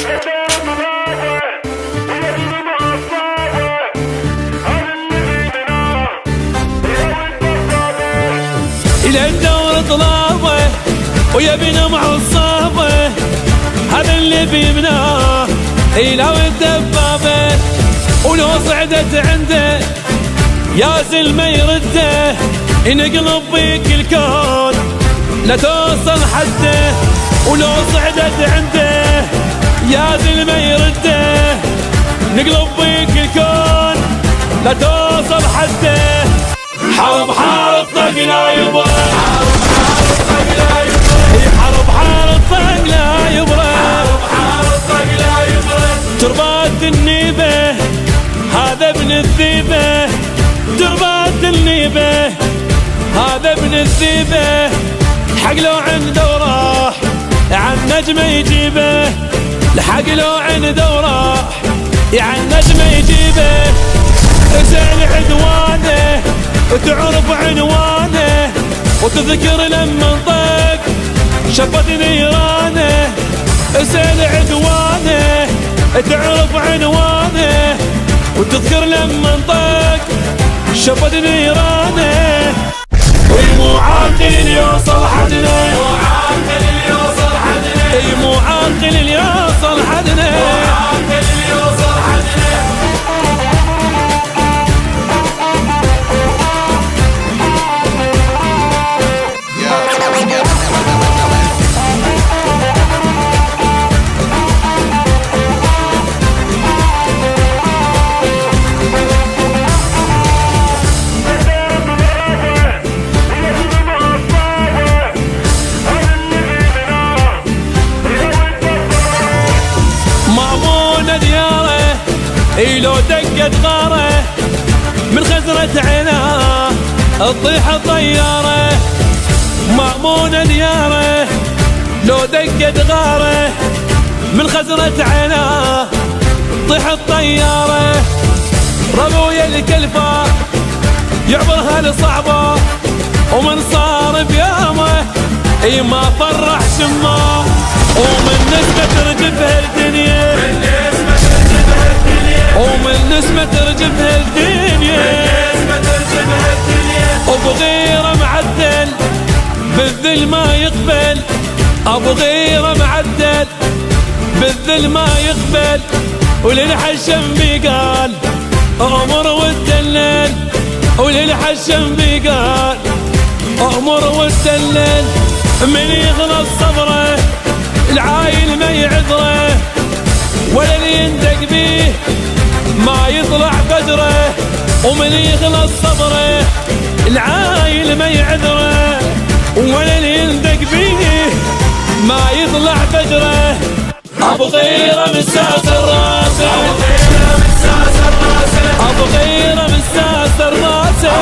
إلى الدور طلابه ويبينا مع الصابه، هذا اللي بيبناه إلى الدبابه. ولو صعدت عنده يا زلمه يرده، ينقلب بيك الكون لا توصل حده. ولو صعدت عنده يا زلمه يرده، نقلب بيك الكون لا توصل حده. حرب حارب طقنا يبا، حرب حارب طقنا يبا، تربات النيبه هذا ابن الذيبه، تربات النيبه هذا ابن الذيبه. الحق لو عنده وراح عن نجمه يجيبه، الحق لو عنده وراح عن نجمه يجيبه. اسأل عدوانه وتعرف عنوانه، وتذكر لما انطق شفت نيرانه. اسأل عدوانه تعرف عنوانه، وتذكر لما انطق شفت نيرانه. مو عاقل يوصل حدنا، مو عاقل يوصل حدنا، مو عاقل يوصل حدنا، مو عاقل يوصل حدنا. لو دقت غاره من خزرة عينها تطيح الطيارة. مأمونة دياره لو دقت غاره من خزرة عينها تطيح الطيارة. ربويا الكلفة يعبرها لصعبة، ومن صار بيامه اي ما فرح شمه. ومن نسبة ترجفها الدنيا، ومن نسمة ترجفها الدنيا، ابو غيره معدل بالذل ما يقبل، ابو غيره معدل بالذل ما يقبل. وللحشم بيقال امر والدلل، وللحشم بيقال امر والدلل. من يخلص صبره العايل ما يعذره، ولا اللي يندق بيه ما يطلع فجره. ومن يخلص صبره العايل ما يعذره، ولا اللي يندق بيه ما يطلع فجره. ابو غيره مساس الراسه، ابو غيره مساس الراسه، ابو غيره مساس الراسه.